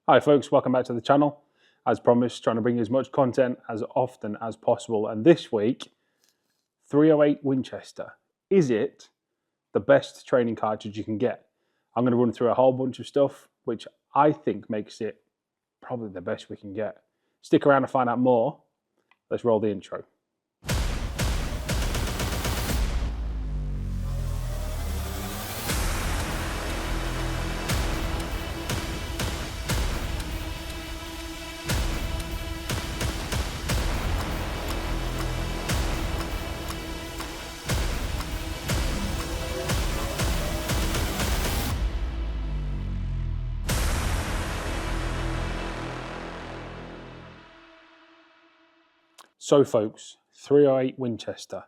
Hi folks, welcome back to the channel. As promised, trying to bring you as much content as often as possible. And this week, 308 Winchester. Is it the best training cartridge you can get? I'm going to run through a whole bunch of stuff, which I think makes it probably the best we can get. Stick around to find out more. Let's roll the intro. So folks, 308 Winchester,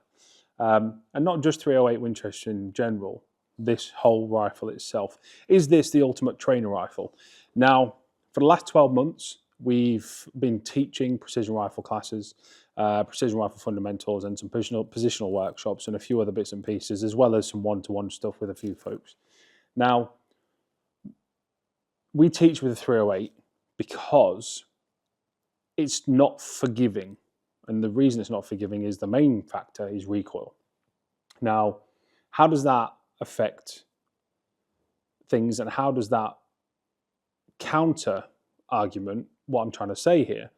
and not just 308 Winchester in general, this whole rifle itself. Is this the ultimate trainer rifle? Now, for the last 12 months, we've been teaching precision rifle classes, precision rifle fundamentals, and some positional workshops and a few other bits and pieces, as well as some one-to-one stuff with a few folks. Now, we teach with a 308 because it's not forgiving. And the reason it's not forgiving is the main factor is recoil. Now, how does that affect things, and how does that counter argument what I'm trying to say here?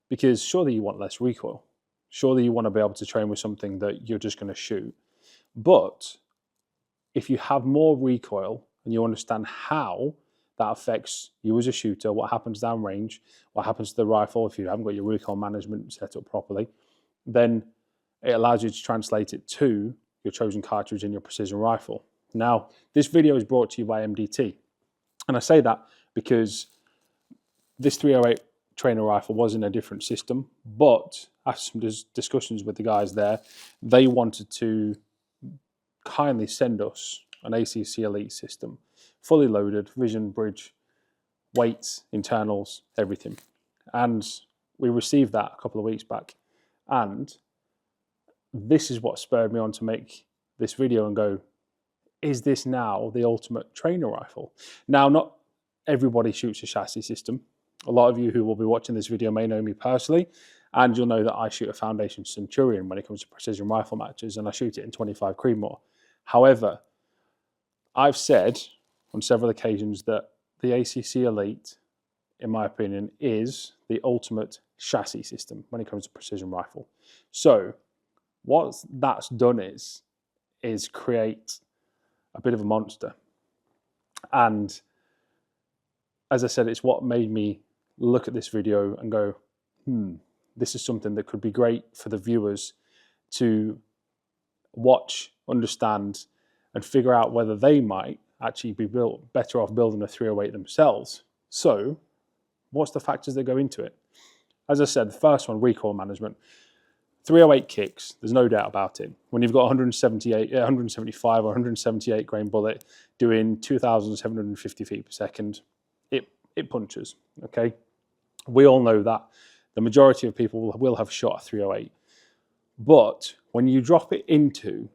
Because surely you want less recoil. Surely you want to be able to train with something that you're just going to shoot. But if you have more recoil and you understand how that affects you as a shooter, what happens downrange, what happens to the rifle if you haven't got your recoil management set up properly, then it allows you to translate it to your chosen cartridge in your precision rifle. Now, this video is brought to you by MDT. And I say that because this 308 trainer rifle was in a different system, but after some discussions with the guys there, they wanted to kindly send us an ACC Elite system, fully loaded, vision, bridge, weights, internals, everything. And we received that a couple of weeks back. And this is what spurred me on to make this video and go, is this now the ultimate trainer rifle? Now, not everybody shoots a chassis system. A lot of you who will be watching this video may know me personally, and you'll know that I shoot a Foundation Centurion when it comes to precision rifle matches, and I shoot it in 25 Creedmoor. However, I've said on several occasions that the ACC Elite, in my opinion, is the ultimate chassis system when it comes to precision rifle. So what that's done is create a bit of a monster. And as I said, it's what made me look at this video and go, this is something that could be great for the viewers to watch, understand, and figure out whether they might actually be better off building a 308 themselves. So what's the factors that go into it? As I said, the first one, recoil management. 308 kicks, there's no doubt about it. When you've got 175 or 178 grain bullet doing 2,750 feet per second, it punches, okay? We all know that the majority of people will have shot a 308. But when you drop it into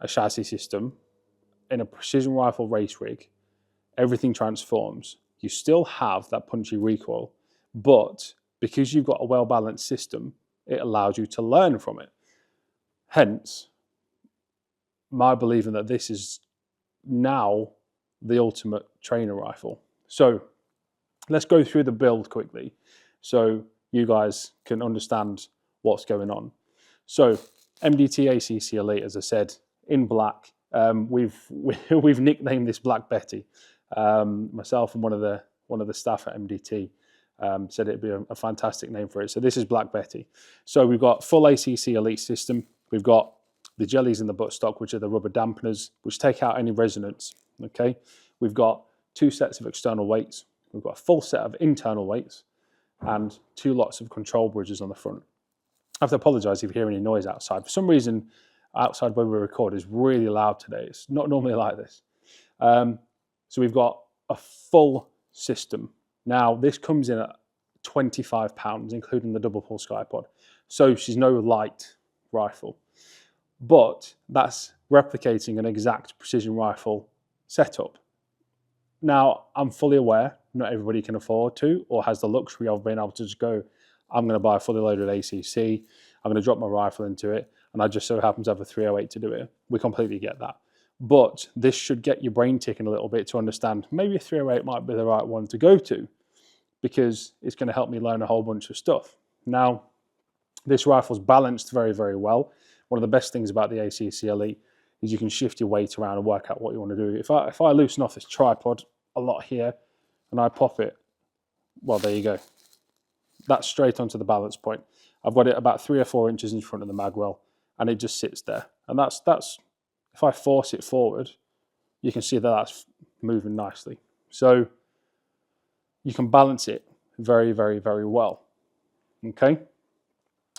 a chassis system, in a precision rifle race rig, everything transforms. You still have that punchy recoil, but because you've got a well-balanced system, it allows you to learn from it. Hence, my believing that this is now the ultimate trainer rifle. So let's go through the build quickly so you guys can understand what's going on. So MDT ACC Elite, as I said, in black. We've nicknamed this Black Betty. Myself and one of the staff at MDT said it'd be a fantastic name for it. So this is Black Betty. So we've got full ACC Elite system. We've got the jellies in the buttstock, which are the rubber dampeners, which take out any resonance. Okay. We've got 2 sets of external weights. We've got a full set of internal weights and 2 lots of control bridges on the front. I have to apologise if you hear any noise outside. For some reason, outside where we record is really loud today. It's not normally like this. So we've got a full system. Now, this comes in at 25 pounds, including the double pull Skypod. So she's no light rifle, but that's replicating an exact precision rifle setup. Now, I'm fully aware not everybody can afford to or has the luxury of being able to just go, I'm going to buy a fully loaded ACC, I'm going to drop my rifle into it, and I just so happen to have a 308 to do it. We completely get that. But this should get your brain ticking a little bit to understand maybe a 308 might be the right one to go to, because it's going to help me learn a whole bunch of stuff. Now, this rifle's balanced very, very well. One of the best things about the ACC Elite is you can shift your weight around and work out what you want to do. If I loosen off this tripod a lot here and I pop it, well, there you go. That's straight onto the balance point. I've got it about 3 or 4 inches in front of the magwell, and it just sits there. And that's if I force it forward, you can see that that's moving nicely. So you can balance it very, very, very well. Okay?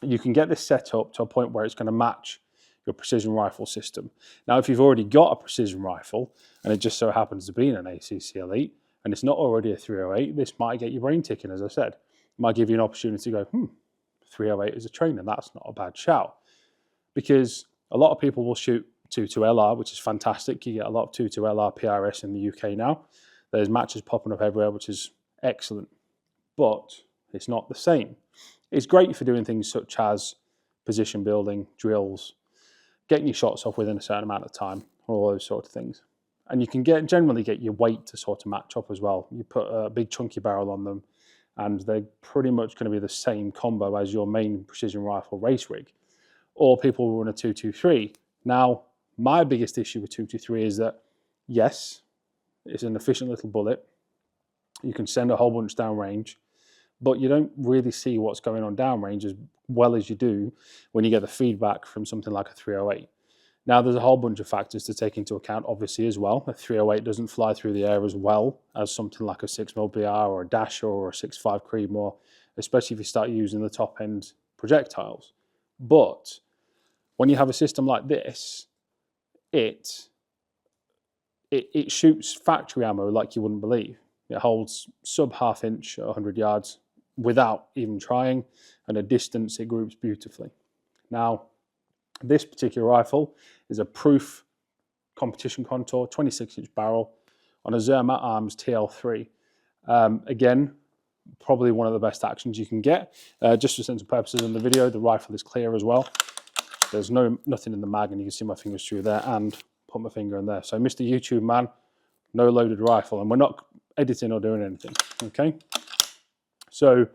You can get this set up to a point where it's going to match your precision rifle system. Now, if you've already got a precision rifle and it just so happens to be an ACC Elite and it's not already a 308, this might get your brain ticking, as I said. It might give you an opportunity to go, 308 is a trainer. That's not a bad shout. Because a lot of people will shoot 22LR, which is fantastic. You get a lot of 22LR PRS in the UK now. There's matches popping up everywhere, which is excellent. But it's not the same. It's great for doing things such as position building, drills, getting your shots off within a certain amount of time, all those sort of things. And you can generally get your weight to sort of match up as well. You put a big chunky barrel on them, and they're pretty much going to be the same combo as your main precision rifle race rig. Or people will run a 223. Now, my biggest issue with 223 is that, yes, it's an efficient little bullet. You can send a whole bunch downrange, but you don't really see what's going on downrange as well as you do when you get the feedback from something like a 308. Now, there's a whole bunch of factors to take into account, obviously, as well. A 308 doesn't fly through the air as well as something like a 6mm BR or a Dasher or a 6.5 Creedmoor, especially if you start using the top-end projectiles. But when you have a system like this, it shoots factory ammo like you wouldn't believe. It holds sub half inch at 100 yards without even trying, and at distance it groups beautifully. Now, this particular rifle is a proof competition contour, 26-inch barrel on a Zermatt Arms TL3. Again, probably one of the best actions you can get. Just for sense of purposes in the video, the rifle is clear as well. There's nothing in the mag, and you can see my fingers through there and put my finger in there. So Mr. YouTube man, no loaded rifle, and we're not editing or doing anything, okay? So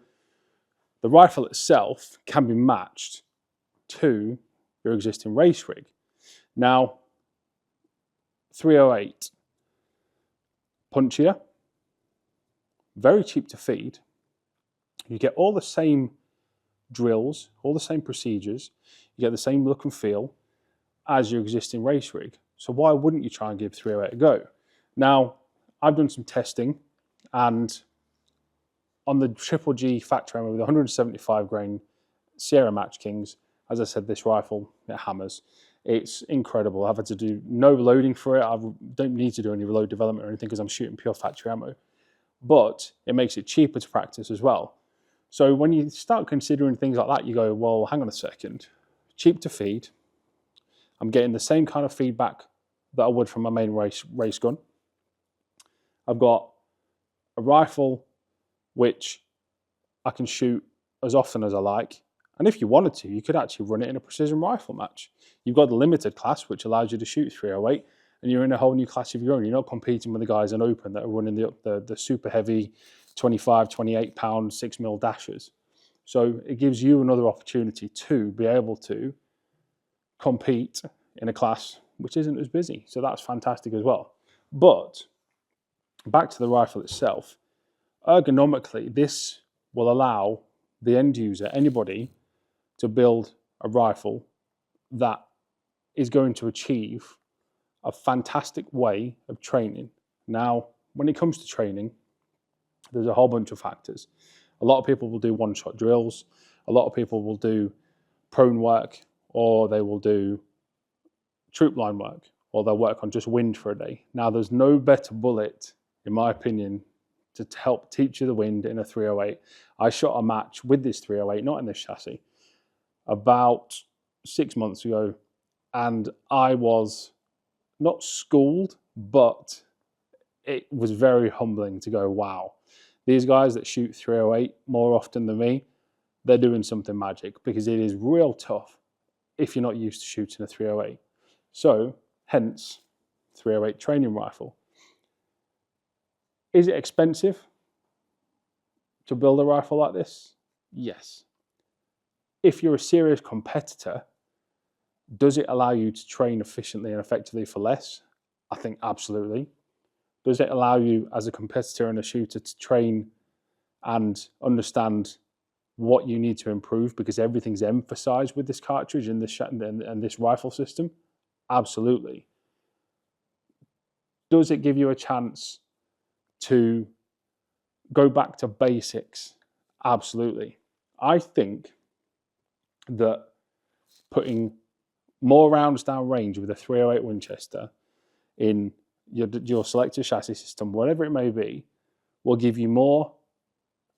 the rifle itself can be matched to your existing race rig. Now, 308, punchier, very cheap to feed. You get all the same drills, all the same procedures, you get the same look and feel as your existing race rig. So why wouldn't you try and give 308 a go? Now, I've done some testing, and on the Triple G factory ammo with 175 grain Sierra Match Kings, as I said, this rifle, it hammers. It's incredible. I've had to do no loading for it. I don't need to do any reload development or anything because I'm shooting pure factory ammo. But it makes it cheaper to practice as well. So when you start considering things like that, you go, well, hang on a second. Cheap to feed. I'm getting the same kind of feedback that I would from my main race gun. I've got a rifle which I can shoot as often as I like. And if you wanted to, you could actually run it in a precision rifle match. You've got the limited class, which allows you to shoot 308, and you're in a whole new class of your own. You're not competing with the guys in open that are running the super heavy 25, 28 pound 6mm dashers. So it gives you another opportunity to be able to compete in a class which isn't as busy. So that's fantastic as well. But back to the rifle itself, ergonomically, this will allow the end user, anybody, to build a rifle that is going to achieve a fantastic way of training. Now, when it comes to training, there's a whole bunch of factors. A lot of people will do one-shot drills. A lot of people will do prone work, or they will do troop line work, or they'll work on just wind for a day. Now, there's no better bullet, in my opinion, to help teach you the wind in a 308. I shot a match with this 308, not in this chassis, about 6 months ago, and I was not schooled, but it was very humbling to go, wow. These guys that shoot 308 more often than me, they're doing something magic, because it is real tough if you're not used to shooting a 308. So, hence, 308 training rifle. Is it expensive to build a rifle like this? Yes. If you're a serious competitor, does it allow you to train efficiently and effectively for less? I think absolutely. Does it allow you as a competitor and a shooter to train and understand what you need to improve because everything's emphasized with this cartridge and this rifle system? Absolutely. Does it give you a chance to go back to basics? Absolutely. I think that putting more rounds down range with a 308 Winchester in your selective chassis system, whatever it may be, will give you more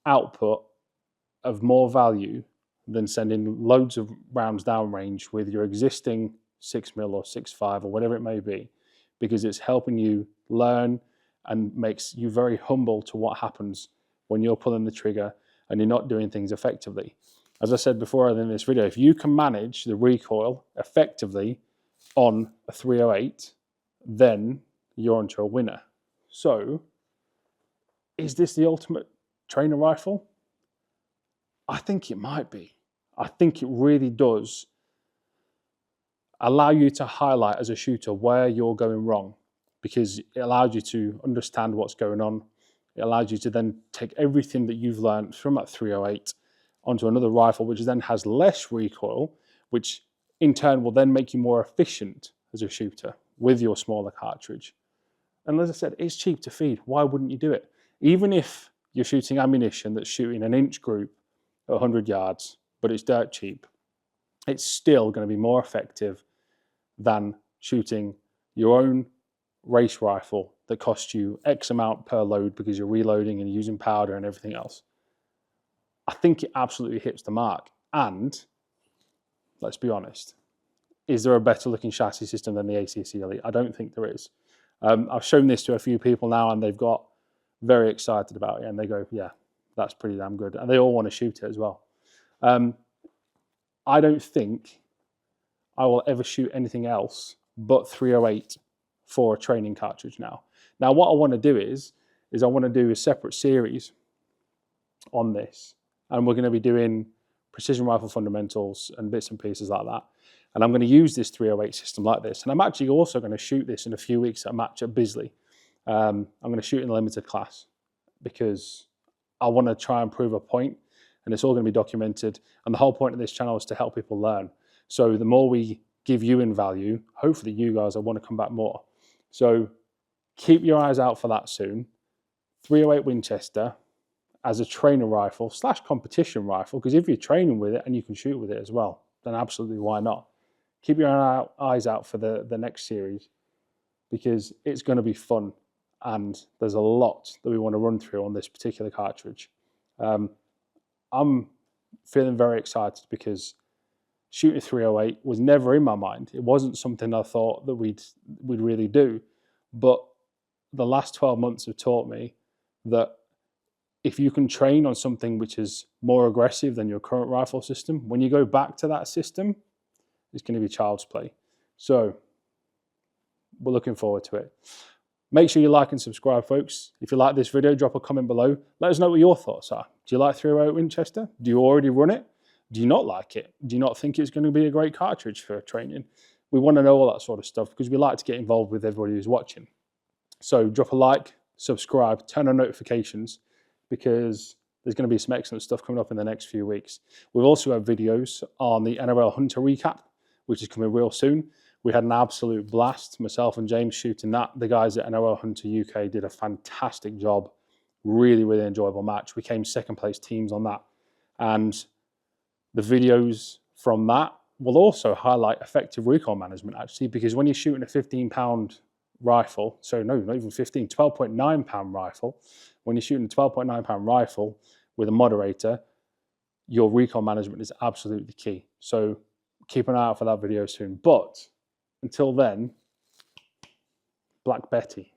output of more value than sending loads of rounds down range with your existing 6mm or 6.5 or whatever it may be, because it's helping you learn and makes you very humble to what happens when you're pulling the trigger and you're not doing things effectively. As I said before in this video, if you can manage the recoil effectively on a 308, then you're onto a winner. So, is this the ultimate trainer rifle? I think it might be. I think it really does allow you to highlight as a shooter where you're going wrong, because it allows you to understand what's going on. It allows you to then take everything that you've learned from that 308 onto another rifle, which then has less recoil, which in turn will then make you more efficient as a shooter with your smaller cartridge. And as I said, it's cheap to feed. Why wouldn't you do it? Even if you're shooting ammunition that's shooting an inch group at 100 yards, but it's dirt cheap, it's still going to be more effective than shooting your own race rifle that costs you X amount per load because you're reloading and using powder and everything else. I think it absolutely hits the mark. And let's be honest, is there a better looking chassis system than the ACC Elite? I don't think there is. I've shown this to a few people now and they've got very excited about it and they go, yeah, that's pretty damn good. And they all want to shoot it as well. I don't think I will ever shoot anything else but 308 for a training cartridge now. Now, what I want to do is I want to do a separate series on this, and we're going to be doing precision rifle fundamentals and bits and pieces like that. And I'm going to use this 308 system like this. And I'm actually also going to shoot this in a few weeks at a match at Bisley. I'm going to shoot in a limited class because I want to try and prove a point, and it's all going to be documented. And the whole point of this channel is to help people learn. So the more we give you in value, hopefully you guys will want to come back more. So keep your eyes out for that soon. 308 Winchester as a trainer rifle / competition rifle, because if you're training with it and you can shoot with it as well, then absolutely why not? Keep your eyes out for the next series, because it's going to be fun and there's a lot that we want to run through on this particular cartridge. I'm feeling very excited because shooting 308 was never in my mind. It wasn't something I thought that we'd really do. But the last 12 months have taught me that if you can train on something which is more aggressive than your current rifle system, when you go back to that system, it's going to be child's play. So we're looking forward to it. Make sure you like and subscribe, folks. If you like this video, drop a comment below. Let us know what your thoughts are. Do you like 308 Winchester? Do you already run it? Do you not like it? Do you not think it's going to be a great cartridge for training? We want to know all that sort of stuff because we like to get involved with everybody who's watching. So drop a like, subscribe, turn on notifications, because there's going to be some excellent stuff coming up in the next few weeks. We've also had videos on the NRL Hunter recap, which is coming real soon. We had an absolute blast, myself and James shooting that. The guys at NRL Hunter UK did a fantastic job. Really, really enjoyable match. We came second place teams on that. And the videos from that will also highlight effective recoil management, actually, because when you're shooting a 15-pound rifle, so no, not even 15, 12.9-pound rifle, when you're shooting a 12.9-pound rifle with a moderator, your recoil management is absolutely key. So keep an eye out for that video soon. But until then, Black Betty,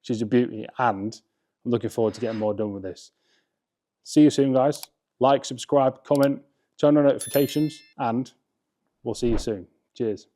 she's a beauty, and I'm looking forward to getting more done with this. See you soon, guys. Like, subscribe, comment, turn on notifications, and we'll see you soon. Cheers.